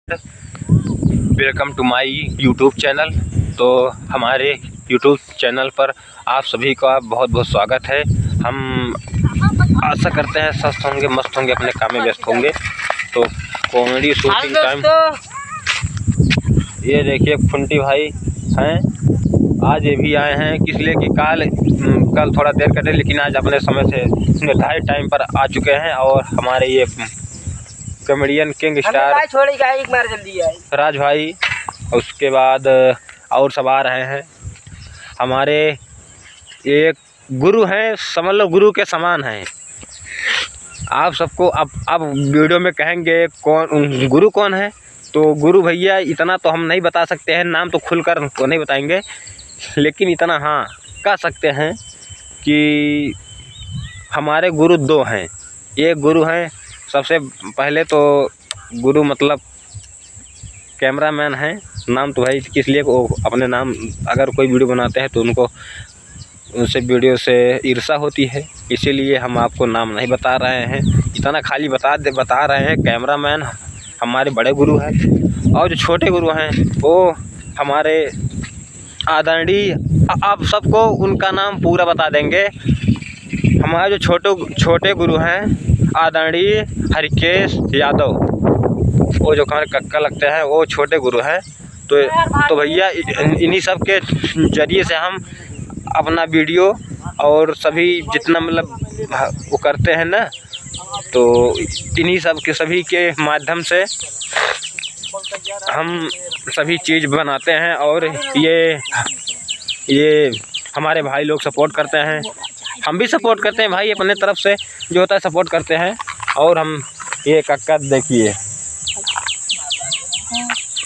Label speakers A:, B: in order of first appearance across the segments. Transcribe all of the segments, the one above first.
A: Welcome to my YouTube channel. तो हमारे YouTube channel पर आप सभी का बहुत बहुत स्वागत है। हम आशा करते हैं स्वस्थ होंगे, मस्त होंगे, अपने काम में व्यस्त होंगे। तो कॉमेडी शूटिंग टाइम, ये देखिए फुंटी भाई हैं, आज ये भी आए हैं किस लिए कि कल थोड़ा देर कटे, लेकिन आज अपने समय से निर्धारित टाइम पर आ चुके हैं। और हमारे ये कॉमेडियन किंग स्टार राज भाई, उसके बाद और सब आ रहे हैं। हमारे एक गुरु हैं, समझ लो गुरु के समान हैं। आप सबको अब वीडियो में कहेंगे कौन गुरु कौन है, तो गुरु भैया इतना तो हम नहीं बता सकते हैं, नाम तो खुलकर तो नहीं बताएंगे, लेकिन इतना हाँ कह सकते हैं कि हमारे गुरु दो हैं। एक गुरु हैं, सबसे पहले तो गुरु मतलब कैमरामैन हैं। नाम तो भाई किस लिए वो अपने नाम, अगर कोई वीडियो बनाते हैं तो उनसे वीडियो से ईर्ष्या होती है, इसीलिए हम आपको नाम नहीं बता रहे हैं। इतना खाली बता रहे हैं कैमरामैन हमारे बड़े गुरु हैं। और जो छोटे गुरु हैं वो हमारे आदरणीय, आप सबको उनका नाम पूरा बता देंगे। हमारे जो छोटे गुरु हैं आदरणीय हरिकेश यादव, वो जो हमारे कक्का लगते हैं, वो छोटे गुरु हैं। तो भैया इन्हीं सब के जरिए से हम अपना वीडियो और सभी जितना मतलब वो करते हैं ना, तो इन्हीं सब के सभी के माध्यम से हम सभी चीज़ बनाते हैं। और ये हमारे भाई लोग सपोर्ट करते हैं, हम भी सपोर्ट करते हैं भाई, अपने तरफ से जो होता है सपोर्ट करते हैं। और हम ये कक्का देखिए,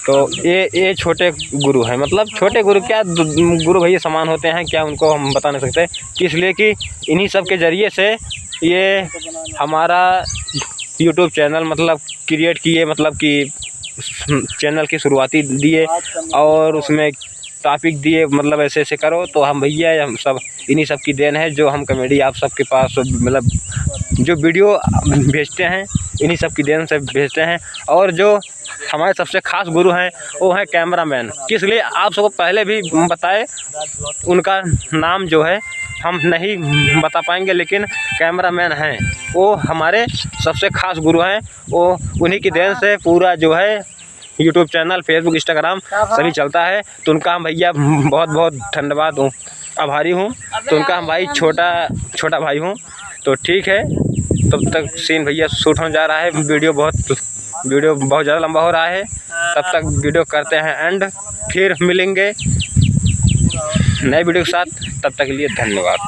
A: तो ये छोटे गुरु हैं, मतलब छोटे गुरु क्या, गुरु भैया समान होते हैं क्या, उनको हम बता नहीं सकते, इसलिए कि इन्हीं सब के ज़रिए से ये हमारा यूट्यूब चैनल मतलब क्रिएट किए, मतलब कि चैनल की शुरुआती दिए और उसमें टॉपिक दिए, मतलब ऐसे ऐसे करो। तो हम भैया हम सब इन्हीं सब की देन है, जो हम कॉमेडी आप सबके पास मतलब जो वीडियो भेजते हैं इन्हीं सब की देन से भेजते हैं। और जो हमारे सबसे खास गुरु हैं वो हैं कैमरामैन, किस लिए आप सबको पहले भी बताए, उनका नाम जो है हम नहीं बता पाएंगे, लेकिन कैमरामैन हैं वो हमारे सबसे खास गुरु हैं। वो उन्हीं की देन से पूरा जो है यूट्यूब चैनल, फेसबुक, इंस्टाग्राम सभी चलता है। तो उनका हम भैया बहुत बहुत धन्यवाद हूँ, आभारी हूँ। तो उनका हम भाई छोटा भाई हूँ। तो ठीक है, तब तक सीन भैया शूट होने जा रहा है, वीडियो बहुत ज़्यादा लंबा हो रहा है। तब तक वीडियो करते हैं एंड, फिर मिलेंगे नए वीडियो के साथ। तब तक के लिए धन्यवाद।